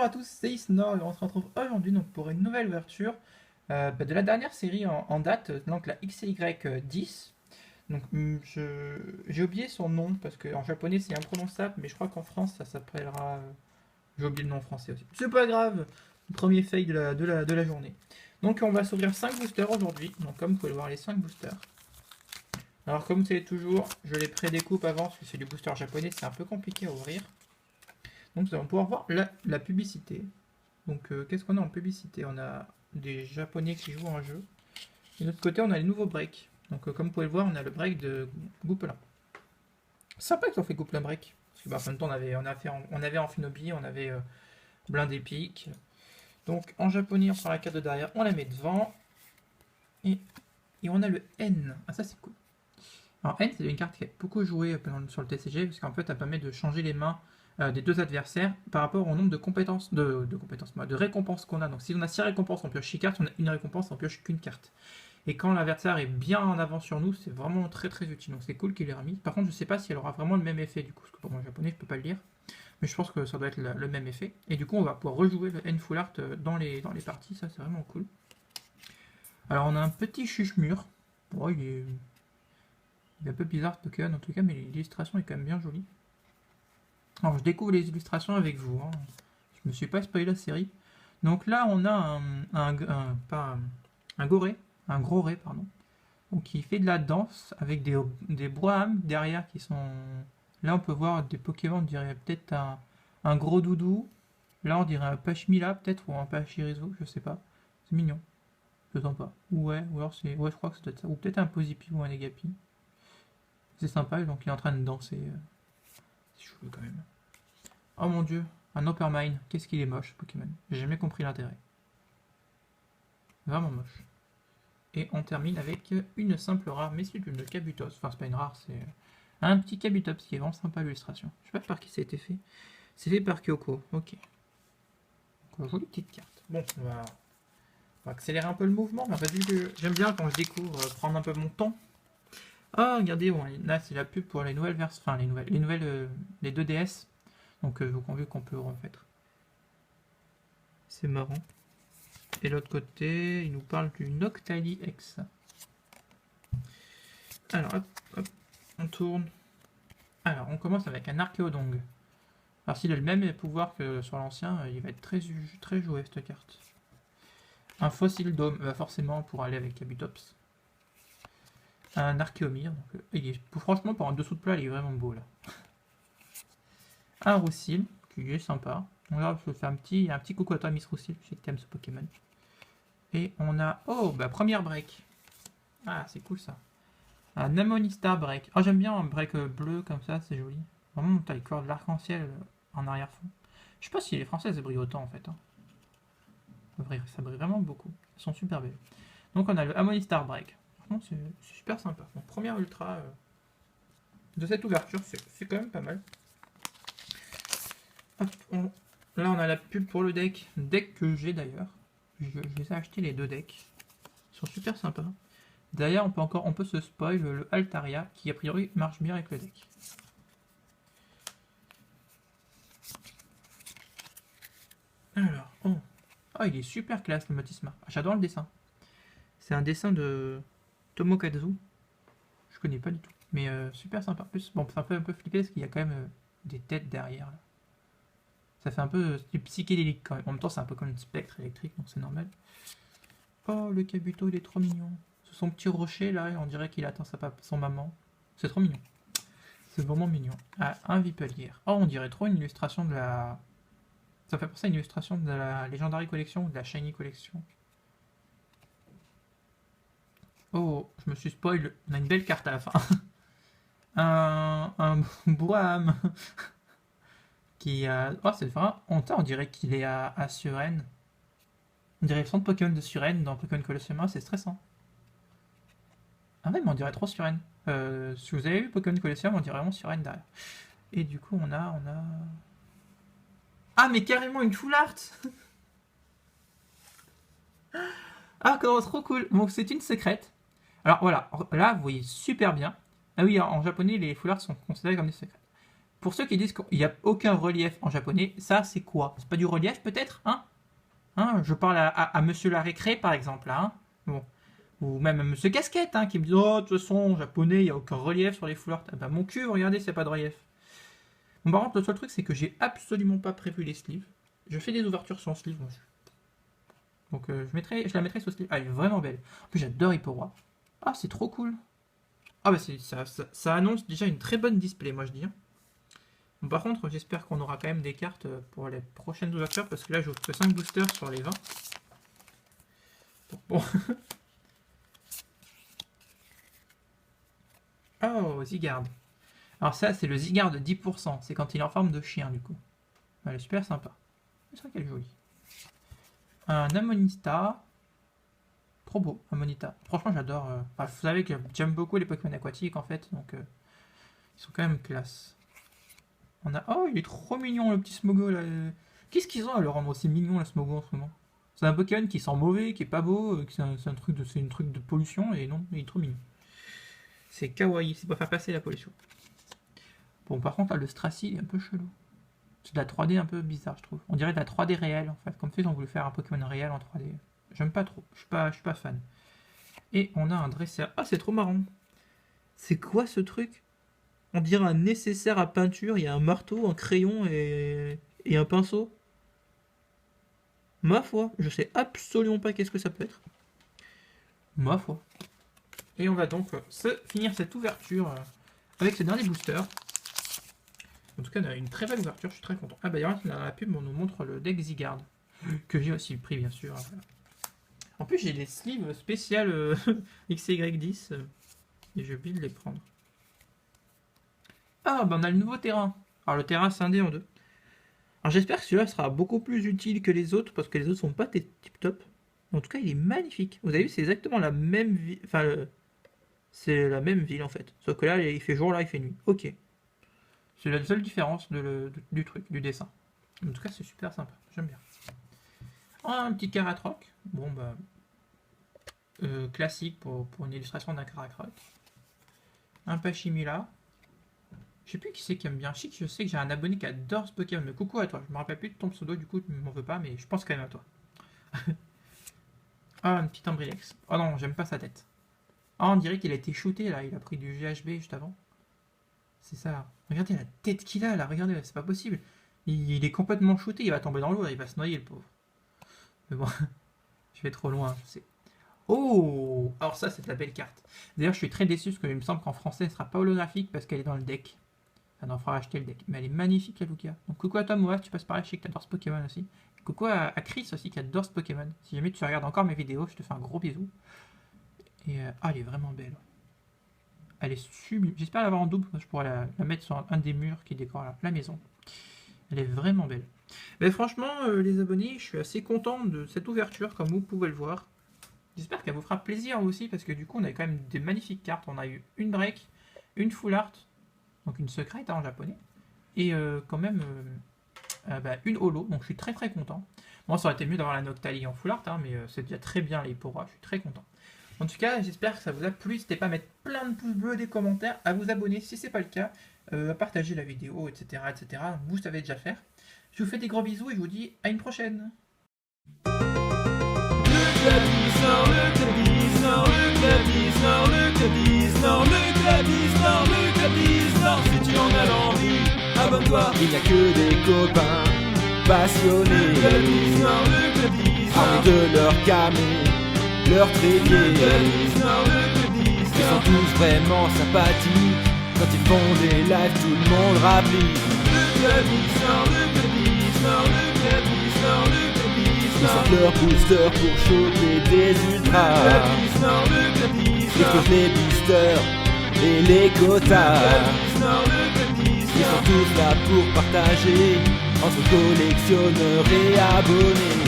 Bonjour à tous, c'est Isnor et on se retrouve aujourd'hui donc pour une nouvelle ouverture de la dernière série en date, donc la XY10. Donc j'ai oublié son nom parce qu'en japonais c'est imprononçable, mais je crois qu'en France ça s'appellera. J'ai oublié le nom en français aussi. C'est pas grave, premier fail de la journée. Donc on va s'ouvrir 5 boosters aujourd'hui, donc comme vous pouvez le voir les 5 boosters. Alors comme vous savez toujours, je les prédécoupe avant parce que c'est du booster japonais, c'est un peu compliqué à ouvrir. Donc nous allons pouvoir voir la publicité. Donc qu'est-ce qu'on a en publicité? On a des japonais qui jouent à un jeu. Et de l'autre côté, on a les nouveaux breaks. Donc comme vous pouvez le voir, on a le break de Goupelin. Sympa qu'ils ont fait Goupelin break. Parce que bah, en même temps, on avait Amphinobi, on avait Blind Epic. Donc en japonais, on prend la carte de derrière, on la met devant. Et, et on a le N. Ah ça c'est cool. Alors N, c'est une carte qui est beaucoup jouée sur le TCG, parce qu'en fait, elle permet de changer les mains des deux adversaires par rapport au nombre de compétences, de récompenses qu'on a. Donc si on a 6 récompenses, on pioche 6 cartes, si on a une récompense, on pioche qu'une carte. Et quand l'adversaire est bien en avant sur nous, c'est vraiment très très utile. Donc c'est cool qu'il l'ait remis. Par contre, je sais pas si elle aura vraiment le même effet du coup, parce que pour moi japonais, je peux pas le lire. Mais je pense que ça doit être le même effet. Et du coup, on va pouvoir rejouer le N Full Art dans les parties, ça c'est vraiment cool. Alors on a un petit chuche-mur. Bon, il est un peu bizarre ce Pokémon en tout cas, mais l'illustration est quand même bien jolie. Alors je découvre les illustrations avec vous, hein. Je me suis pas spoilé la série. Donc là on a un goré, un gros ré, pardon. Donc qui fait de la danse avec des Broham derrière qui sont... Là on peut voir des Pokémon, on dirait peut-être un gros doudou. Là on dirait un Pachmila peut-être, ou un Pachirisu, je sais pas. C'est mignon. Je sens pas. Ouais, ou alors c'est... Ouais, je crois que c'est peut-être ça. Ou peut-être un Posipi ou un Negapi. C'est sympa, donc il est en train de danser. C'est chouette quand même. Oh mon dieu, un Oppermine. Qu'est-ce qu'il est moche, Pokémon. J'ai jamais compris l'intérêt. Vraiment moche. Et on termine avec une simple rare, mais c'est une Kabutos. Enfin, c'est pas une rare, c'est un petit Kabutops qui est vraiment sympa l'illustration. Je sais pas par qui ça a été fait. C'est fait par Kyoko. Ok. Donc, on joue les petites cartes. Bon, on va accélérer un peu le mouvement. Mais en fait, vu que j'aime bien quand je découvre prendre un peu mon temps. Ah, regardez, bon, là c'est la pub pour les nouvelles versions, enfin les 2DS. Donc vu qu'on peut remettre. C'est marrant. Et l'autre côté, il nous parle du Noctali X. Alors, hop, hop, on tourne. Alors, on commence avec un Archéodong. Alors, s'il a le même pouvoir que sur l'ancien, il va être très joué cette carte. Un Fossil Dome, forcément pour aller avec Kabutops. Un Archéomir, donc, franchement, pour un dessous de plat, il est vraiment beau là. Un Roussil, qui est sympa. Donc là, je fais un petit coucou à toi, Miss Roussil, je sais que t'aimes ce Pokémon. Et on a... Oh, bah première break. Ah, c'est cool ça. Un Amonistar break. Oh, j'aime bien un break bleu comme ça, c'est joli. Vraiment, t'as les couleurs de l'arc-en-ciel en arrière-fond. Je sais pas si les françaises brillent autant en fait. Hein. Ça brille vraiment beaucoup. Elles sont super belles. Donc on a le Amonistar break. Franchement, c'est super sympa. Donc première ultra de cette ouverture, c'est quand même pas mal. Hop, là, on a la pub pour le deck. Deck que j'ai d'ailleurs. Je les ai achetés les deux decks. Ils sont super sympas. D'ailleurs, on peut se spoil le Altaria qui a priori marche bien avec le deck. Alors, oh. Oh, il est super classe le Motisma. Ah, j'adore le dessin. C'est un dessin de Tomokazu. Je connais pas du tout. Mais super sympa. Plus, bon, c'est un peu flippé parce qu'il y a quand même des têtes derrière. Là. Ça fait un peu psychédélique quand même. En même temps, c'est un peu comme une spectre électrique, donc c'est normal. Oh, le Kabuto, il est trop mignon. Sur son petit rocher, là, on dirait qu'il attend son maman. C'est trop mignon. C'est vraiment mignon. Ah, un Vipelier. Oh, on dirait trop une illustration de la... Ça fait penser à une illustration de la Legendary Collection ou de la Shiny Collection. Oh, je me suis spoil. On a une belle carte à la fin. un Boam qui a... Oh, c'est vrai. On dirait qu'il est à Suren. On dirait le centre Pokémon de Suren dans Pokémon Colosseum, c'est stressant. Ah ouais, mais on dirait trop Suren. Si vous avez vu Pokémon Colosseum, on dirait vraiment Suren derrière. Et du coup, on a... Ah, mais carrément une full art. Ah, trop cool. Donc, c'est une secrète. Alors, voilà. Là, vous voyez super bien. Ah oui, en japonais, les full arts sont considérés comme des secrètes. pour ceux qui disent qu'il n'y a aucun relief en japonais, ça c'est quoi? C'est pas du relief peut-être, hein? Je parle à Monsieur la récré par exemple, là, hein? Bon. Ou même à Monsieur Casquette, hein, qui me dit oh de toute façon en japonais il n'y a aucun relief sur les foulards. Ah bah mon cul, regardez, c'est pas de relief. Bon, par contre le seul truc c'est que j'ai absolument pas prévu les sleeves. Je fais des ouvertures sans sleeve, moi. Donc je la mettrai sous sleeve. Ah, elle est vraiment belle. En plus j'adore Hippora. Ah, c'est trop cool. Ah bah ça annonce déjà une très bonne display, moi je dis. Bon, par contre, j'espère qu'on aura quand même des cartes pour les prochaines ouvertures, parce que là j'ouvre que 5 boosters sur les 20. Donc, bon. Oh, Zygarde. Alors ça, c'est le Zygarde 10%. C'est quand il est en forme de chien, du coup. Elle est super sympa. C'est vrai qu'elle est jolie. Un Amonita. Trop beau, Amonita. Franchement, j'adore. Vous savez que j'aime beaucoup les Pokémon aquatiques, en fait. Donc, ils sont quand même classe. On a... Oh, il est trop mignon, le petit Smogo, là. Qu'est-ce qu'ils ont à le rendre aussi mignon, le Smogo, en ce moment? C'est un Pokémon qui sent mauvais, qui est pas beau, c'est un truc de pollution, et non, il est trop mignon. C'est kawaii, c'est pour faire passer la pollution. Bon, par contre, là, le Stracy, il est un peu chelou. C'est de la 3D un peu bizarre, je trouve. On dirait de la 3D réelle, en fait. Comme ça, ils ont voulu faire un Pokémon réel en 3D. J'aime pas trop, je suis pas fan. Et on a un dresseur. Ah, c'est trop marrant. C'est quoi ce truc? On dirait un nécessaire à peinture. Il y a un marteau, un crayon et un pinceau. Ma foi, je sais absolument pas qu'est-ce que ça peut être. Ma foi. Et on va donc finir cette ouverture avec ce dernier booster. En tout cas, on a une très belle ouverture, je suis très content. Ah bah d'ailleurs, dans la pub, on nous montre le deck Zygarde, que j'ai aussi pris, bien sûr. En plus, j'ai des sleeves spéciales XY10, et j'ai oublié de les prendre. Ah bah on a le nouveau terrain. Alors le terrain scindé en deux. Alors j'espère que celui-là sera beaucoup plus utile que les autres, parce que les autres sont pas tip top. En tout cas, il est magnifique. Vous avez vu, c'est exactement la même ville. Enfin, c'est la même ville en fait. Sauf que là, il fait jour, là, il fait nuit. Ok. C'est la seule différence du truc, du dessin. En tout cas, c'est super sympa. J'aime bien. Un petit Karatroc. Bon, bah. Classique pour une illustration d'un Karatroc. Un Pachimila. Je sais plus qui c'est qui aime bien. Je sais que j'ai un abonné qui adore ce Pokémon. Mais coucou à toi. Je me rappelle plus de ton pseudo, du coup, tu m'en veux pas, mais je pense quand même à toi. Ah, un petit Ambrilex. Oh non, j'aime pas sa tête. Ah, on dirait qu'il a été shooté là. Il a pris du GHB juste avant. C'est ça. Regardez la tête qu'il a là. Regardez, c'est pas possible. Il est complètement shooté. Il va tomber dans l'eau. Il va se noyer, le pauvre. Mais bon, je vais trop loin, je sais. Oh, alors ça, c'est de la belle carte. D'ailleurs, je suis très déçu parce qu'il me semble qu'en français, elle sera pas holographique parce qu'elle est dans le deck. Ça en fera acheter le deck. Mais elle est magnifique, la Lugia. Donc, coucou à toi, Moa, tu passes par là, je sais que tu adores ce Pokémon aussi. Coucou à Chris aussi qui adore ce Pokémon. Si jamais tu regardes encore mes vidéos, je te fais un gros bisou. Et elle est vraiment belle. Elle est sublime. J'espère l'avoir en double. Je pourrais la mettre sur un des murs qui décore la maison. Elle est vraiment belle. Mais franchement, les abonnés, je suis assez content de cette ouverture, comme vous pouvez le voir. J'espère qu'elle vous fera plaisir aussi, parce que du coup, on a quand même des magnifiques cartes. On a eu une break, une full art, donc une secrète en japonais, et quand même une holo. Donc je suis très très content. Moi, ça aurait été mieux d'avoir la Noctali en full art, mais c'est déjà très bien les Hippora. Je suis très content. En tout cas, j'espère que ça vous a plu. N'hésitez pas à mettre plein de pouces bleus, des commentaires, à vous abonner si c'est pas le cas, à partager la vidéo, etc., etc. Vous savez déjà faire. Je vous fais des gros bisous et je vous dis à une prochaine. Si tu en as l'envie, abonne-toi. Il n'y a que des copains passionnés, armés de leur camé, leur trépied. Ils sont tous vraiment sympathiques. Quand ils font des lives, tout le monde rapplique. Ils sortent leur booster pour choper des ultras. Ils explosent les boosters et les quotas. Ils sont tous là pour partager entre collectionneurs et abonnés.